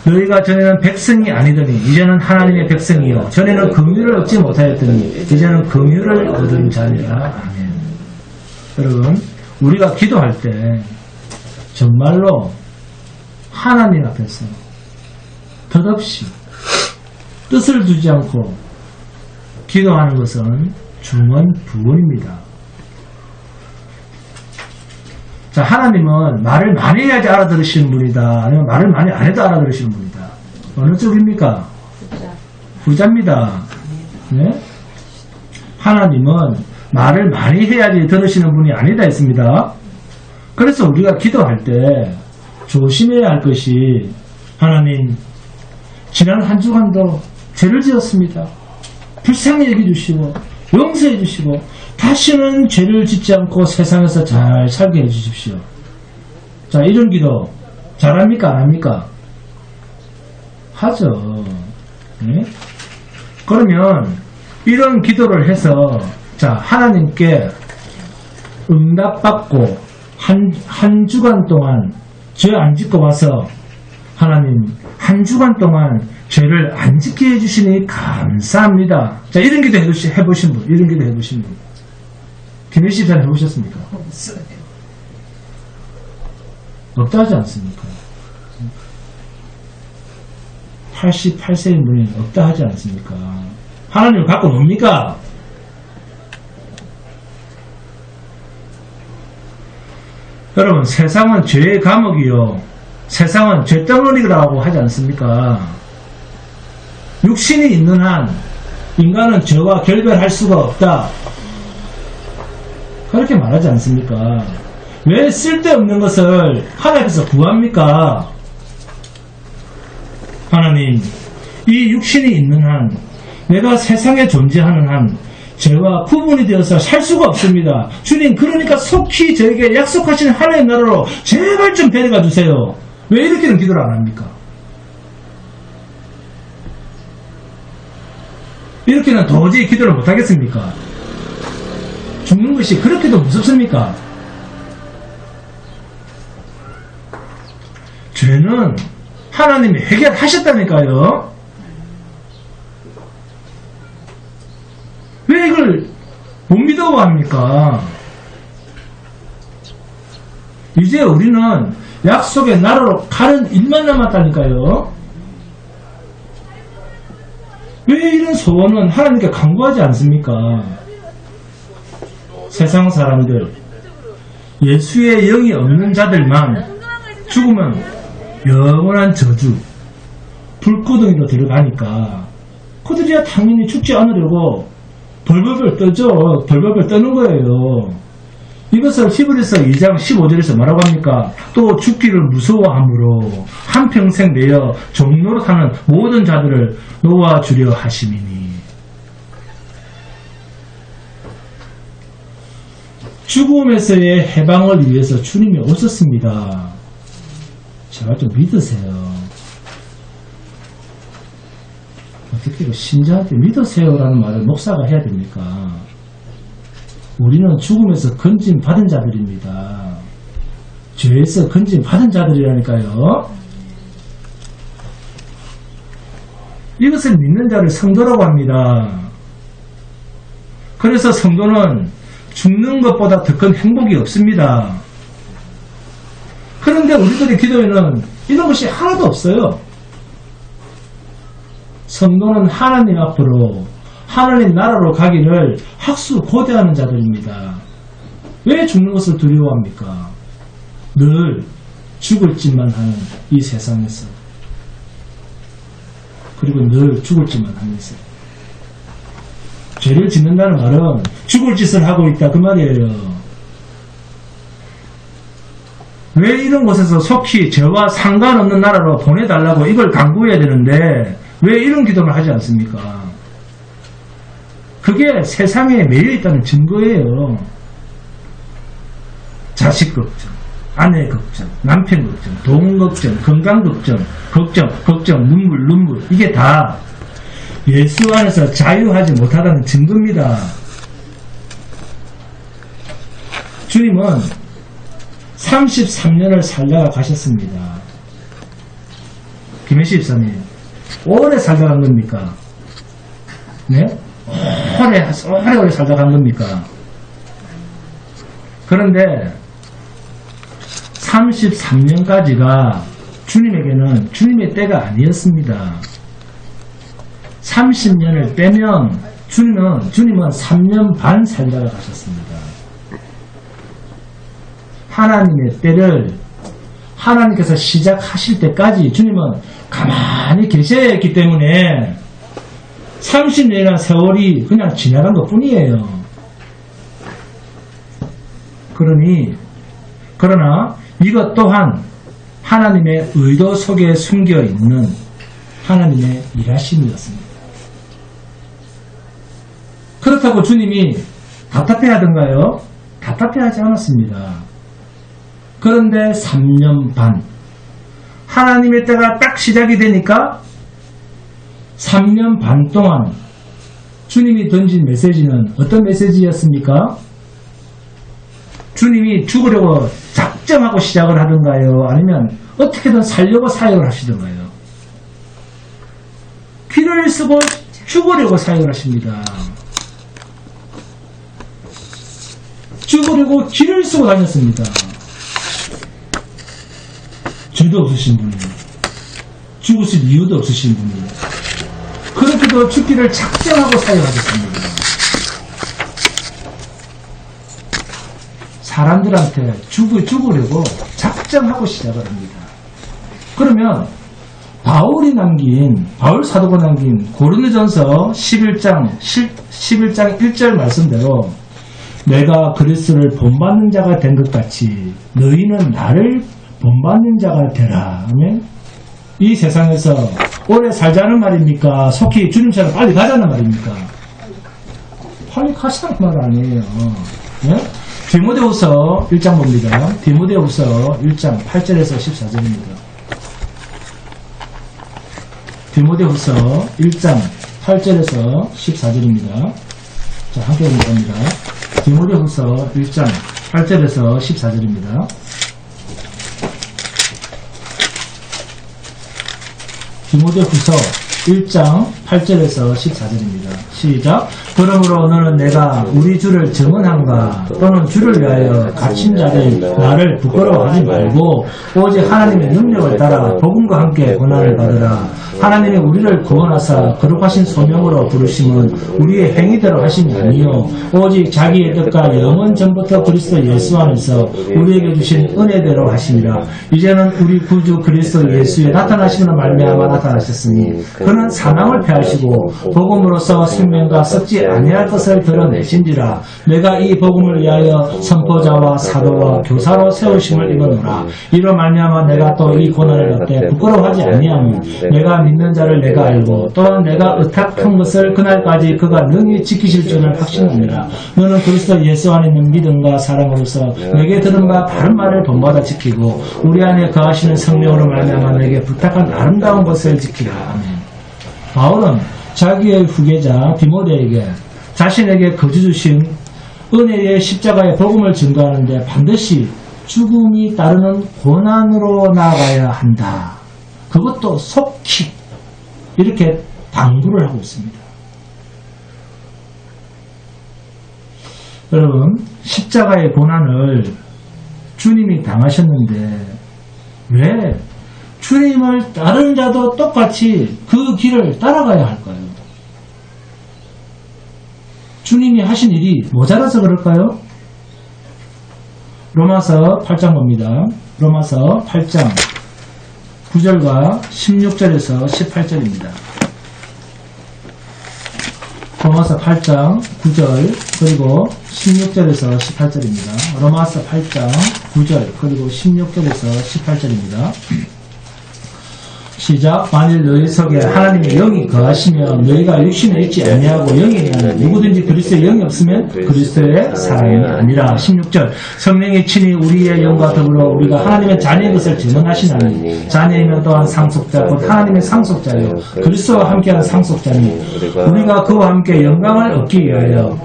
너희가 전에는 백성이 아니더니 이제는 하나님의 백성이요 전에는 긍휼을 얻지 못하였더니 이제는 긍휼을 얻은 자니라. 아멘. 여러분 우리가 기도할 때 정말로 하나님 앞에서 덧없이 뜻을 두지 않고 기도하는 것은 중언부언입니다. 자, 하나님은 말을 많이 해야지 알아들으시는 분이다. 아니면 말을 많이 안 해도 알아들으시는 분이다. 어느 쪽입니까? 후자입니다. 네? 하나님은 말을 많이 해야지 들으시는 분이 아니다 했습니다. 그래서 우리가 기도할 때 조심해야 할 것이 하나님 지난 한 주간도 죄를 지었습니다. 불쌍히 여겨주시고 용서해 주시고 다시는 죄를 짓지 않고 세상에서 잘 살게 해주십시오. 자, 이런 기도 잘합니까? 안 합니까? 하죠. 네? 그러면 이런 기도를 해서 자 하나님께 응답받고 한 주간 동안 죄 안 짓고 와서 하나님 한 주간 동안 죄를 안 짓게 해주시니 감사합니다. 자, 이런 기도 해보신 분, 이런 기도 해보신 분. 김혜씨 잘 해보셨습니까? 없어요. 없다 하지 않습니까? 88세인 분이 없다 하지 않습니까? 하나님을 갖고 놉니까? 여러분, 세상은 죄의 감옥이요. 세상은 죄덩어리라고 하지 않습니까? 육신이 있는 한 인간은 죄와 결별할 수가 없다. 그렇게 말하지 않습니까? 왜 쓸데없는 것을 하나님께서 구합니까? 하나님, 이 육신이 있는 한, 내가 세상에 존재하는 한, 죄와 구분이 되어서 살 수가 없습니다. 주님, 그러니까 속히 저에게 약속하신 하나님 나라로 제발 좀 데려가 주세요. 왜 이렇게는 기도를 안 합니까? 이렇게는 도저히 기도를 못 하겠습니까? 죽는 것이 그렇게도 무섭습니까? 죄는 하나님이 해결하셨다니까요. 왜 이걸 못 믿어합니까? 이제 우리는 약속의 나라로 가는 일만 남았다니까요. 왜 이런 소원은 하나님께 간구하지 않습니까? 세상 사람들, 예수의 영이 없는 자들만 죽으면 영원한 저주, 불구덩이로 들어가니까 그들이야 당연히 죽지 않으려고 벌벌벌 떠죠. 벌벌벌 떠는 거예요. 이것을 히브리서 2장 15절에서 뭐라고 합니까? 또 죽기를 무서워함으로 한평생 내어 종노릇하는 모든 자들을 놓아주려 하심이니. 죽음에서의 해방을 위해서 주님이 오셨습니다. 제발 좀 믿으세요. 어떻게 신자한테 믿으세요라는 말을 목사가 해야 됩니까? 우리는 죽음에서 건진 받은 자들입니다. 죄에서 건진 받은 자들이라니까요. 이것을 믿는 자를 성도라고 합니다. 그래서 성도는 죽는 것보다 더 큰 행복이 없습니다. 그런데 우리들의 기도에는 이런 것이 하나도 없어요. 성도는 하나님 앞으로 하나님 나라로 가기를 학수고대하는 자들입니다. 왜 죽는 것을 두려워합니까? 늘 죽을 짓만 하는 이 세상에서, 그리고 늘 죽을 짓만 하면서. 죄를 짓는다는 말은 죽을 짓을 하고 있다 그 말이에요. 왜 이런 곳에서 속히 저와 상관없는 나라로 보내달라고 이걸 강구해야 되는데 왜 이런 기도를 하지 않습니까? 그게 세상에 매여 있다는 증거예요. 자식 걱정, 아내 걱정, 남편 걱정, 돈 걱정, 건강 걱정, 눈물, 이게 다 예수 안에서 자유하지 못하다는 증거입니다. 주님은 33년을 살다가 가셨습니다. 김혜시 집사님, 오래 살다 간 겁니까? 네? 오래 살다 간 겁니까? 그런데 33년까지가 주님에게는 주님의 때가 아니었습니다. 30년을 빼면 주님은 3년 반 살다가 가셨습니다. 하나님의 때를 하나님께서 시작하실 때까지 주님은 가만히 계셔야 했기 때문에 30년이라는 세월이 그냥 지나간 것 뿐이에요. 그러나 이것 또한 하나님의 의도 속에 숨겨 있는 하나님의 일하심이었습니다. 그렇다고 주님이 답답해하던가요? 답답해하지 않았습니다. 그런데 3년 반 하나님의 때가 딱 시작이 되니까 3년 반 동안 주님이 던진 메시지는 어떤 메시지였습니까? 주님이 죽으려고 작정하고 시작을 하던가요? 아니면 어떻게든 살려고 사역을 하시던가요? 귀를 쓰고 죽으려고 사역을 하십니다. 죽으려고 귀를 쓰고 다녔습니다. 죄도 없으신 분이, 죽으실 이유도 없으신 분이, 그렇게도 죽기를 작정하고 사역하셨습니다. 사람들한테 죽으려고 작정하고 시작을 합니다. 그러면 바울 사도가 남긴 고린도전서 11장 1절 말씀대로 내가 그리스도를 본받는 자가 된 것 같이 너희는 나를 본받는 자가 되라. 이 세상에서 오래 살자는 말입니까? 속히 주님처럼 빨리 가자는 말입니까? 빨리 가자는 말 아니에요. 네? 디모데후서 1장 봅니다. 디모데후서 1장 8절에서 14절입니다. 디모데후서 1장 8절에서 14절입니다. 자, 함께 읽어봅니다. 디모데후서 1장 8절에서 14절입니다. 디모데후서 1장 8절에서 14절입니다. 시작. 그러므로 너는 내가 우리 주를 증언한가 또는 주를 위하여 갇힌 자들 나를 부끄러워하지 말고 오직 하나님의 능력을 따라 복음과 함께 고난을 받으라. 하나님이 우리를 구원하사 거룩하신 소명으로 부르심은 우리의 행위대로 하심이 아니요 오직 자기의 뜻과 영원 전부터 그리스도 예수 안에서 우리에게 주신 은혜대로 하심이라. 이제는 우리 구주 그리스도 예수의 나타나심으로 말미암아 나타나셨으니 그는 사망을 패하시고 복음으로써 생명과 썩지 아니할 것을 드러내신지라. 내가 이 복음을 위하여 선포자와 사도와 교사로 세우심을 입었노라. 이로 말미암아 내가 또 이 고난을 받되 부끄러워하지 아니하며 내가 믿는 자를 내가 알고 또한 내가 의탁한 것을 그날까지 그가 능히 지키실 줄을 확신합니다. 너는 그리스도 예수 안에 있는 믿음과 사랑으로서 내게 들은 바 바른 말을 본받아 지키고 우리 안에 거하시는 성령으로 말미암아 내게 부탁한 아름다운 것을 지키라. 아멘. 바울은 자기의 후계자 디모데에게 자신에게 거저 주신 은혜의 십자가의 복음을 증거하는데 반드시 죽음이 따르는 고난으로 나아가야 한다. 그것도 속히 이렇게 당부를 하고 있습니다. 여러분, 십자가의 고난을 주님이 당하셨는데 왜 주님을 따르는 자도 똑같이 그 길을 따라가야 할까요? 주님이 하신 일이 모자라서 그럴까요? 로마서 8장 봅니다. 로마서 8장 9절과 16절에서 18절입니다. 로마서 8장 9절 그리고 16절에서 18절입니다. 로마서 8장 9절 그리고 16절에서 18절입니다. 시작. 만일 너희 속에 하나님의 영이 거하시면 너희가 육신에 있지 아니하고 영이 있는 누구든지 그리스도의 영이 없으면 그리스도의 사람이 아니라. 16절. 성령이 친히 우리의 영과 더불어 우리가 하나님의 자녀인 것을 증언하시나니 자녀이면 또한 상속자 곧 하나님의 상속자요 그리스도와 함께하는 상속자니 우리가 그와 함께 영광을 얻기 위하여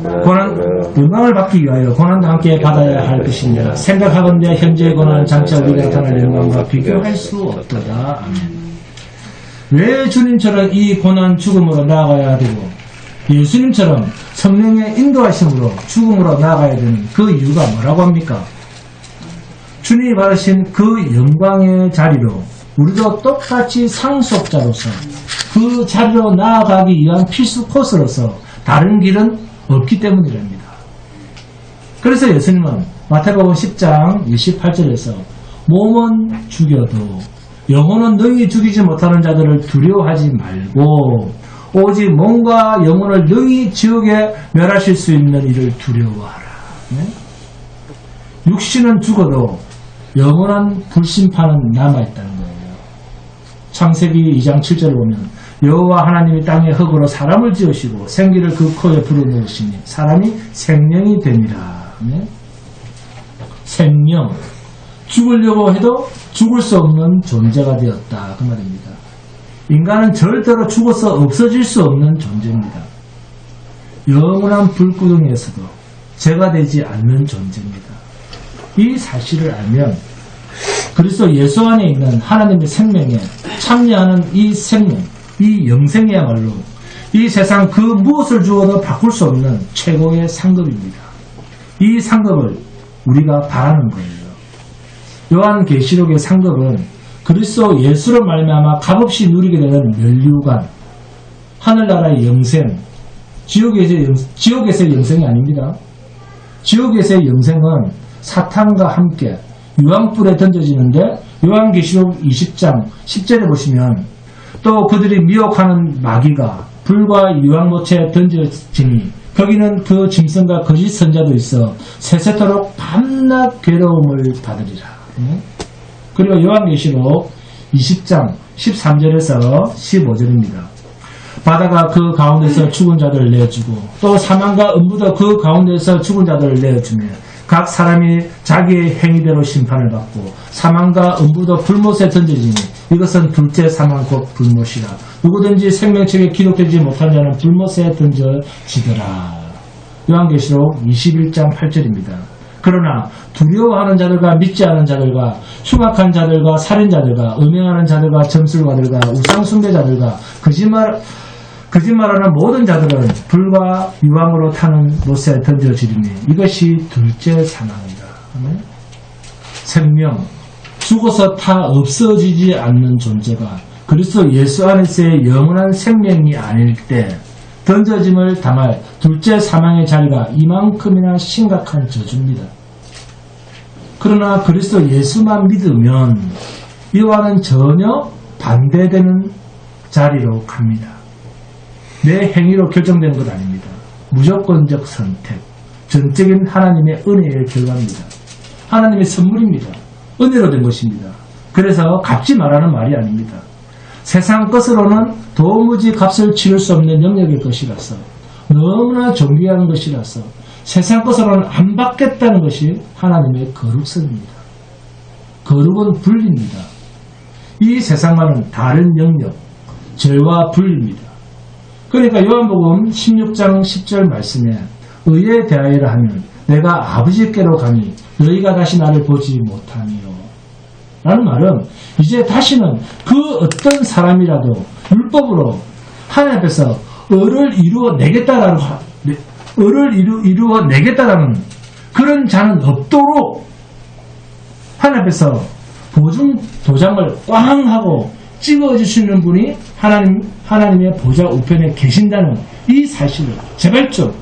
영광을 받기 위하여 고난도 함께 받아야 할 것이니라. 생각하건대 현재의 고난은 장차 우리가 나타날 영광과 비교할 수 없도다. 아멘. 왜 주님처럼 이 고난 죽음으로 나아가야 되고 예수님처럼 성령의 인도하심으로 죽음으로 나아가야 되는 그 이유가 뭐라고 합니까? 주님이 받으신 그 영광의 자리로 우리도 똑같이 상속자로서 그 자리로 나아가기 위한 필수 코스로서 다른 길은 없기 때문이랍니다. 그래서 예수님은 마태복음 10장 28절에서 몸은 죽여도 영혼은 능히 죽이지 못하는 자들을 두려워하지 말고 오직 몸과 영혼을 능히 지옥에 멸하실 수 있는 이를 두려워하라. 네? 육신은 죽어도 영원한 불심판은 남아있다는 거예요. 창세기 2장 7절을 보면 여호와 하나님이 땅의 흙으로 사람을 지으시고 생기를 그 코에 불어넣으시니 사람이 생명이 됩니다. 네? 생명. 죽으려고 해도 죽을 수 없는 존재가 되었다. 그 말입니다. 인간은 절대로 죽어서 없어질 수 없는 존재입니다. 영원한 불구덩이에서도 죄가 되지 않는 존재입니다. 이 사실을 알면 그리스도 예수 안에 있는 하나님의 생명에 참여하는 이 생명, 이 영생이야말로 이 세상 그 무엇을 주어도 바꿀 수 없는 최고의 상급입니다. 이 상급을 우리가 바라는 거예요. 요한계시록의 상급은 그리스도 예수로 말미암아 값없이 누리게 되는 면류관, 하늘나라의 영생, 지옥에서의 영생이 아닙니다. 지옥에서의 영생은 사탄과 함께 유황불에 던져지는데 요한계시록 20장 10절에 보시면 또 그들이 미혹하는 마귀가 불과 유황못에 던져지니 거기는 그 짐승과 거짓 선자도 있어 세세토록 밤낮 괴로움을 받으리라. 그리고 요한계시록 20장 13절에서 15절입니다. 바다가 그 가운데서 죽은 자들을 내어주고 또 사망과 음부도 그 가운데서 죽은 자들을 내어주며 각 사람이 자기의 행위대로 심판을 받고 사망과 음부도 불못에 던져지니 이것은 둘째 사망 곧 불못이라. 누구든지 생명책에 기록되지 못한 자는 불못에 던져지더라. 요한계시록 21장 8절입니다. 그러나 두려워하는 자들과 믿지 않은 자들과 흉악한 자들과 살인자들과 음행하는 자들과 점술가들과 우상숭배자들과 거짓말하는 모든 자들은 불과 유황으로 타는 못에 던져지리니 이것이 둘째 사망이다. 생명, 죽어서 다 없어지지 않는 존재가 그리스도 예수 안에서의 영원한 생명이 아닐 때 던져짐을 당할 둘째 사망의 자리가 이만큼이나 심각한 저주입니다. 그러나 그리스도 예수만 믿으면 이와는 전혀 반대되는 자리로 갑니다. 내 행위로 결정되는 것 아닙니다. 무조건적 선택, 전적인 하나님의 은혜의 결과입니다. 하나님의 선물입니다. 은혜로 된 것입니다. 그래서 갚지 말라는 말이 아닙니다. 세상 것으로는 도무지 값을 치를 수 없는 영역의 것이라서, 너무나 존귀한 것이라서 세상 것으로는 안 받겠다는 것이 하나님의 거룩성입니다. 거룩은 분리입니다. 이 세상과는 다른 영역, 죄와 분리입니다. 그러니까 요한복음 16장 10절 말씀에 의에 대하여라 하면 내가 아버지께로 가니 너희가 다시 나를 보지 못하니요 라는 말은 이제 다시는 그 어떤 사람이라도 율법으로 하나님 앞에서 을을 이루어내겠다라는 그런 자는 없도록 하나님 앞에서 보증 도장을 꽝 하고 찍어주시는 분이 하나님의 보좌 우편에 계신다는 이 사실을 제발 좀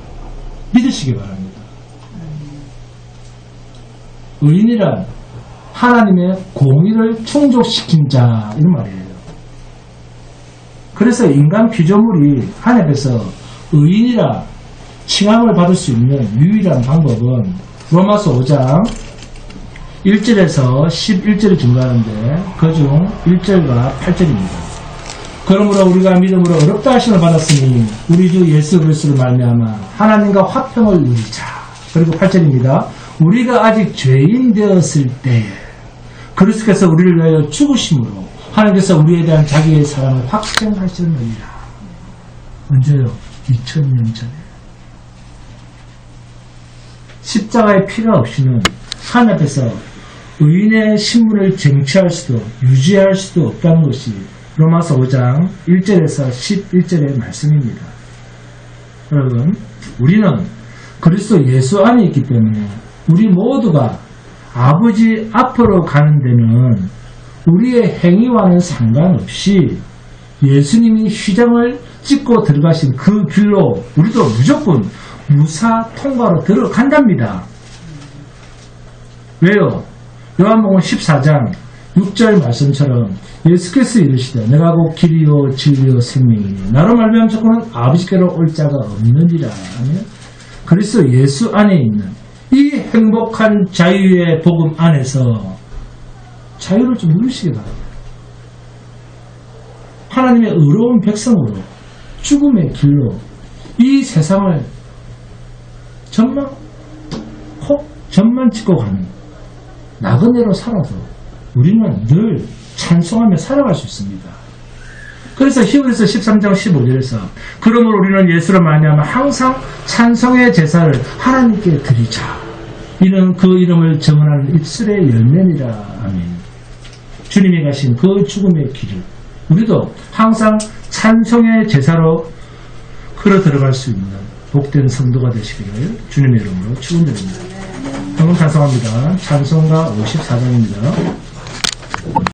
믿으시기 바랍니다. 의인이란 하나님의 공의를 충족시킨 자 이런 말이에요. 그래서 인간 피조물이 하나님 앞에서 의인이라 칭함을 받을 수 있는 유일한 방법은 로마서 5장 1절에서 11절이 증가하는데 그중 1절과 8절입니다. 그러므로 우리가 믿음으로 어렵다 하심을 받았으니 우리 주 예수 그리스도를 말미암아 하나님과 화평을 누리자. 그리고 8절입니다. 우리가 아직 죄인 되었을 때에 그리스도께서 우리를 위하여 죽으심으로 하나님께서 우리에 대한 자기의 사랑을 확증하셨느니라. 언제요? 2000년 전에. 십자가의 피가 없이는 하나님 앞에서 의인의 신분을 쟁취할 수도 유지할 수도 없다는 것이 로마서 5장 1절에서 11절의 말씀입니다. 여러분, 우리는 그리스도 예수 안에 있기 때문에 우리 모두가 아버지 앞으로 가는 데는 우리의 행위와는 상관없이 예수님이 휘장을 찍고 들어가신 그 길로 우리도 무조건 무사 통과로 들어간답니다. 왜요? 요한복음 14장 6절 말씀처럼 예수께서 이르시되 내가 곧 길이요 진리요 생명이니 나로 말미암아 자꾸는 아버지께로 올 자가 없느니라 하며 그리스도 예수 안에 있는 이 행복한 자유의 복음 안에서 자유를 좀 누리시기 바랍니다. 하나님의 의로운 백성으로 죽음의 길로 이 세상을 점만 찍고 가는 나그네로 살아도 우리는 늘 찬송하며 살아갈 수 있습니다. 그래서 히브리서 13장 15절에서 그러므로 우리는 예수로 말미암아 항상 찬송의 제사를 하나님께 드리자. 이는 그 이름을 정언하는 입술의 열매니라. 아멘. 주님이 가신 그 죽음의 길을 우리도 항상 찬송의 제사로 끌어 들어갈 수 있는 복된 성도가 되시기를 주님의 이름으로 축원드립니다. 방금 찬송합니다. 찬송가 54장입니다.